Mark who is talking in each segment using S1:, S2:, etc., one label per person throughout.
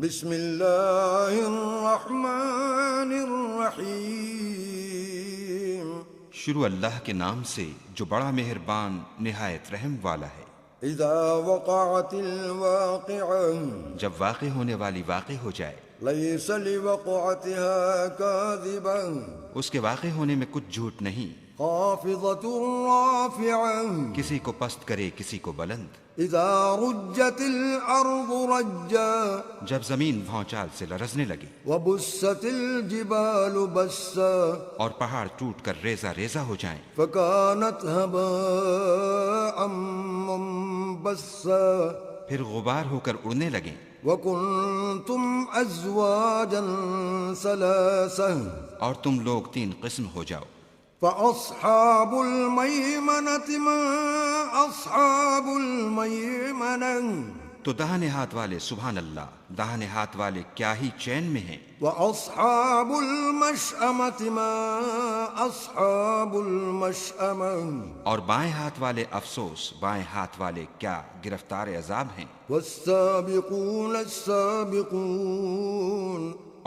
S1: بسم اللہ الرحمن الرحیم۔
S2: شروع اللہ کے نام سے جو بڑا مہربان نہایت رحم والا ہے۔
S1: اذا وقعت الواقعہ،
S2: جب واقع ہونے والی واقع ہو جائے،
S1: لیس لوقعتها کاذبہ،
S2: اس کے واقع ہونے میں کچھ جھوٹ نہیں،
S1: خافضۃ رافعہ،
S2: کسی کو پست کرے کسی کو بلند۔
S1: اذا رجت الارض رجا،
S2: جب زمین بھونچال سے لرزنے لگے،
S1: وبست الجبال بسا،
S2: اور پہاڑ ٹوٹ کر ریزہ ریزہ ہو جائیں،
S1: فكانت هباء منبثا،
S2: پھر غبار ہو کر اڑنے لگیں،
S1: وكنتم ازواجا ثلاثا،
S2: اور تم لوگ 3 قسم ہو جاؤ۔
S1: فاصحاب الميمنة ما اصحاب الميمنة،
S2: تو داہنے ہاتھ والے سبحان اللہ، داہنے ہاتھ والے کیا ہی چین میں ہیں،
S1: واصحاب المشأمة ما اصحاب المشأمة،
S2: اور بائیں ہاتھ والے افسوس، بائیں ہاتھ والے کیا گرفتار عذاب ہیں۔
S1: والسابقون السابقون،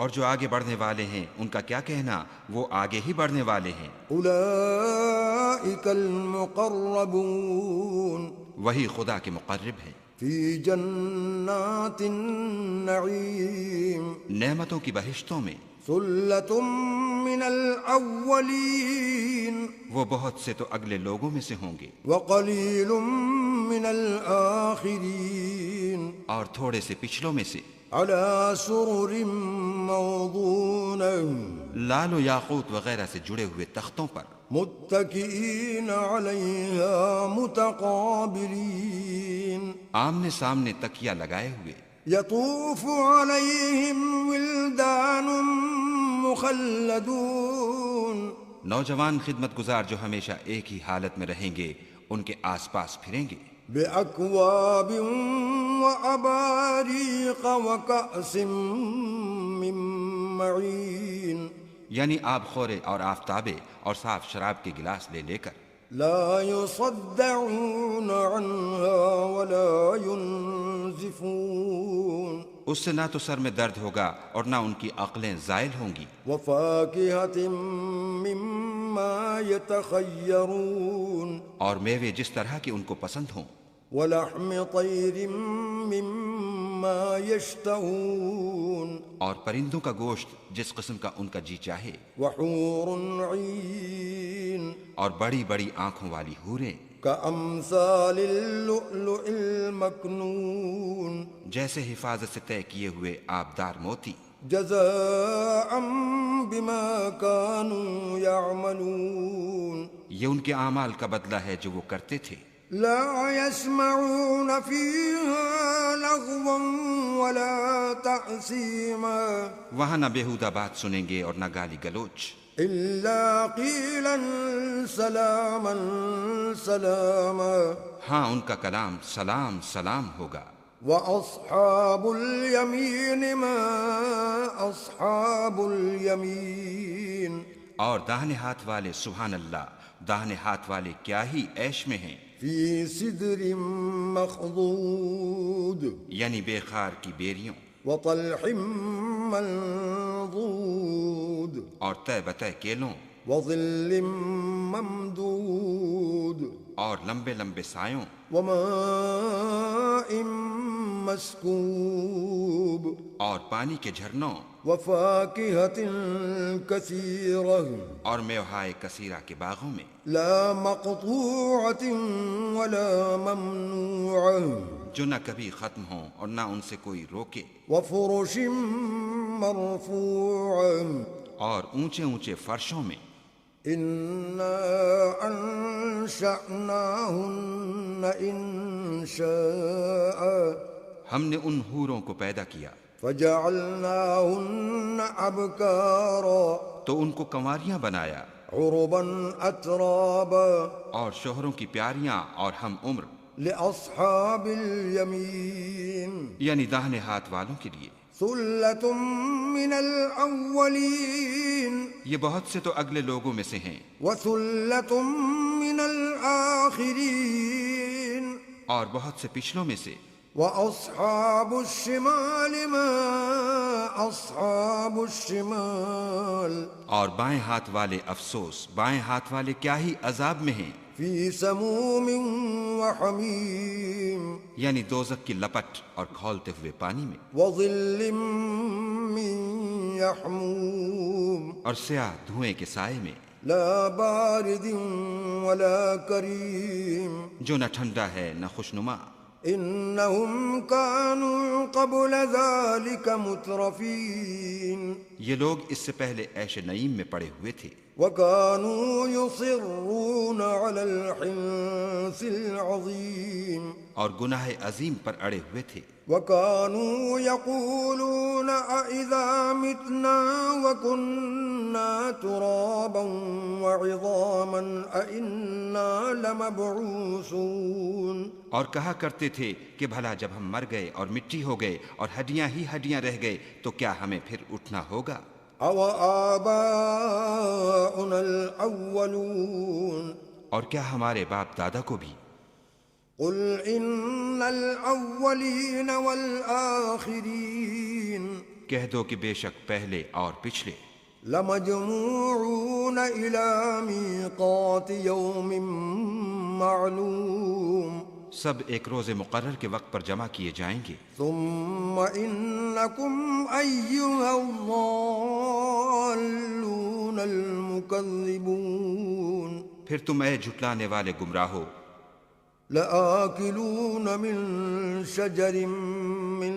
S2: اور جو آگے بڑھنے والے ہیں ان کا کیا کہنا، وہ آگے ہی بڑھنے والے ہیں۔
S1: اولئک المقربون،
S2: وہی خدا کے مقرب ہیں،
S1: فی جنات النعیم،
S2: نعمتوں کی بہشتوں میں۔
S1: ثلۃ من الاولین،
S2: وہ بہت سے تو اگلے لوگوں میں سے ہوں گے،
S1: وقلیل من الآخرین،
S2: اور تھوڑے سے پچھلوں میں سے۔
S1: علی سرر موضونہ،
S2: لال و یاقوت وغیرہ سے جڑے ہوئے تختوں پر،
S1: متکئین علیہا متقابلین،
S2: آمنے سامنے تکیہ لگائے ہوئے۔
S1: یطوف علیہم ولدان مخلدون،
S2: نوجوان خدمت گزار جو ہمیشہ ایک ہی حالت میں رہیں گے ان کے آس پاس پھریں گے،
S1: بأکواب وأباریق وکأس من معین،
S2: یعنی آب خورے اور آفتابے اور صاف شراب کے گلاس لے لے کر۔
S1: لا يصدعون عنها ولا ينزفون،
S2: اس سے نہ تو سر میں درد ہوگا اور نہ ان کی عقلیں زائل ہوں گی۔
S1: وفاکہۃ مما یتخیرون،
S2: اور میوے جس طرح کے ان کو پسند ہوں۔
S1: ولحم طیر مما یشتہون،
S2: اور پرندوں کا گوشت جس قسم کا ان کا جی چاہے۔
S1: وحور عین،
S2: اور بڑی بڑی آنکھوں والی حوریں،
S1: کامثال اللؤلؤ المکنون،
S2: جیسے حفاظت سے طے کیے ہوئے آبدار موتی۔
S1: جزاء بما كانوا يعملون،
S2: یہ ان کے اعمال کا بدلہ ہے جو وہ کرتے تھے۔
S1: لا يسمعون فيها لغوا ولا تأثيما،
S2: وہاں نہ بیہودہ بات سنیں گے اور نہ گالی گلوچ،
S1: إلا قيلا سلاما سلاما،
S2: ہاں ان کا کلام سلام سلام ہوگا۔
S1: وأصحاب اليمين ما أصحاب اليمين،
S2: اور داہنے ہاتھ والے سبحان اللہ، داہنے ہاتھ والے کیا ہی عیش میں ہیں،
S1: في سدر مخضود،
S2: یعنی بے خار کی بیریوں،
S1: وطلح منضود،
S2: اور طے بتہ کیلوں،
S1: وظل ممدود،
S2: اور لمبے لمبے سایوں،
S1: وماء مسكوب،
S2: اور پانی کے جھرنوں،
S1: وفاكهة كثيرة،
S2: اور میوہائے کثیرہ کے باغوں میں،
S1: لا مقطوعة ولا ممنوعة،
S2: جو نہ کبھی ختم ہوں اور نہ ان سے کوئی روکے،
S1: وفرش مرفوعة،
S2: اور اونچے اونچے فرشوں میں۔
S1: إنا أنشأناهن إنشاء،
S2: ہم نے ان حوروں کو پیدا کیا
S1: فجعلناهن أبكارا،
S2: تو ان کو کنواریاں بنایا،
S1: عربا أترابا،
S2: اور شوہروں کی پیاریاں اور ہم عمر،
S1: لأصحاب اليمين،
S2: یعنی داہنے ہاتھ والوں کے لیے۔
S1: ثلة من الأولين،
S2: یہ بہت سے تو اگلے لوگوں میں سے ہیں،
S1: وثلة من الآخرين،
S2: اور بہت سے پچھلوں میں سے۔
S1: وأصحاب الشمال ما أصحاب الشمال
S2: اور بائیں ہاتھ والے افسوس، بائیں ہاتھ والے کیا ہی عذاب میں ہیں،
S1: في سموم وحميم
S2: یعنی دوزخ کی لپٹ اور کھولتے ہوئے پانی میں،
S1: وظل من يحموم
S2: اور سیاہ دھوئیں کے سائے میں،
S1: لا بارد ولا كريم
S2: جو نہ ٹھنڈا ہے نہ خوشنما۔
S1: إنهم كانوا قبل ذلك مترفين
S2: یہ لوگ اس سے پہلے عیش نعیم میں پڑے ہوئے تھے،
S1: وكانوا يصرون على الحنث العظيم
S2: اور گناہ عظیم پر اڑے ہوئے تھے،
S1: وكانوا يقولون أإذا متنا وكنا ترابا وعظاما أإنا لمبعوثون
S2: اور کہا کرتے تھے کہ بھلا جب ہم مر گئے اور مٹی ہو گئے اور ہڈیاں ہی ہڈیاں رہ گئے تو کیا ہمیں پھر اٹھنا ہوگا؟
S1: أو آباؤنا الأولون
S2: اور کیا ہمارے باپ دادا کو بھی؟
S1: قل إن الأولين والآخرين
S2: کہہ دو کہ بے شک پہلے اور پچھلے
S1: لمجموعون إلى ميقات يوم معلوم
S2: سب ایک روز مقرر کے وقت پر جمع کیے جائیں گے،
S1: ثم إنكم أيها الضالون المكذبون
S2: پھر تم اے جھٹلانے والے گمراہو
S1: لآكلون من شجر من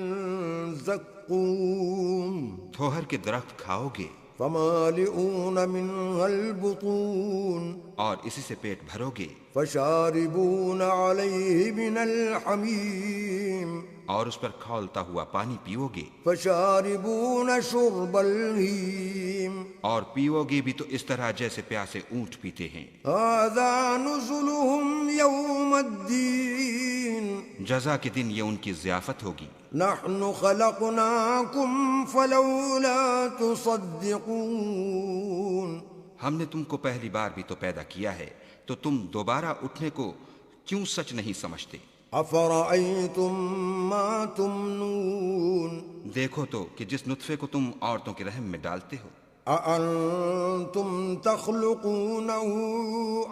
S1: زقوم
S2: تھوہر کے درخت کھاؤ گے
S1: فمالئون منها البطون
S2: اور اسی سے پیٹ بھرو گے،
S1: فشاربون عليه من الحميم
S2: اور اس پر کھولتا ہوا پانی پیو گے،
S1: فشاربون شرب الهيم
S2: اور پیو گے بھی تو اس طرح جیسے پیاسے اونٹ پیتے ہیں۔
S1: هذا نزلهم يوم الدين
S2: جزا کے دن یہ ان کی ضیافت ہوگی۔
S1: نحن خلقناكم فلولا تصدقون
S2: ہم نے تم کو پہلی بار بھی تو پیدا کیا ہے، تو تم دوبارہ اٹھنے کو کیوں سچ نہیں سمجھتے؟
S1: افرأيتم ما تمنون
S2: دیکھو تو کہ جس نطفے کو تم عورتوں کے رحم میں ڈالتے ہو،
S1: أأنتم تخلقونه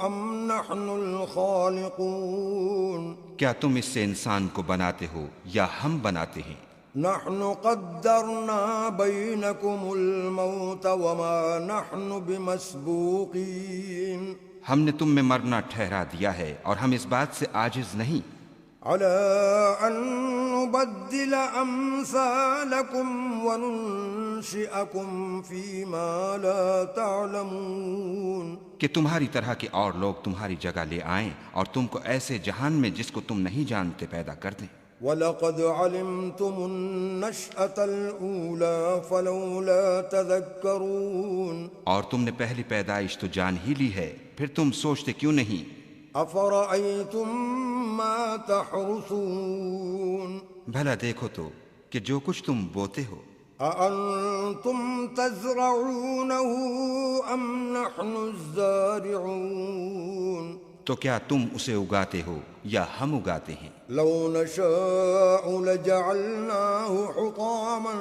S1: أم نحن الخالقون
S2: کیا تم اس سے انسان کو بناتے ہو یا ہم بناتے ہیں؟
S1: نحن قدرنا بينكم الموت وما نحن بمسبوقين
S2: ہم نے تم میں مرنا ٹھہرا دیا ہے اور ہم اس بات سے عاجز نہیں
S1: على أن نبدل أمثالكم وننشئكم فيما لا تعلمون
S2: کہ تمہاری طرح کے اور لوگ تمہاری جگہ لے آئیں اور تم کو ایسے جہان میں جس کو تم نہیں جانتے پیدا کر دیں۔
S1: وَلَقَدْ عَلِمْتُمُ النَّشْأَةَ الْأُولَى فَلَوْلَا تَذَكَّرُونَ
S2: اور تم نے پہلی پیدائش تو جان ہی لی ہے، پھر تم سوچتے کیوں نہیں؟
S1: أَفَرَأَيْتُم مَّا تَحْرُثُونَ
S2: بھلا دیکھو تو کہ جو کچھ تم بوتے ہو،
S1: أَأَنتُمْ تَزْرَعُونَهُ أَمْ نَحْنُ الزَّارِعُونَ
S2: تو کیا تم اسے اگاتے ہو یا ہم اگاتے ہیں؟
S1: لو نشاء لجعلناه حطاما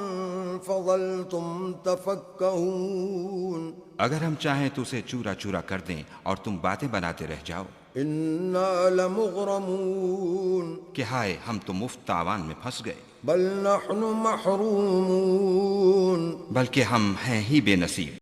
S1: فظلتم تفكهون
S2: اگر ہم چاہیں تو اسے چورا چورا کر دیں اور تم باتیں بناتے رہ جاؤ
S1: إنا لمغرمون
S2: کہ ہائے ہم تو مفت تاوان میں پھنس گئے،
S1: بل نحن محرومون
S2: بلکہ ہم ہیں ہی بے نصیب۔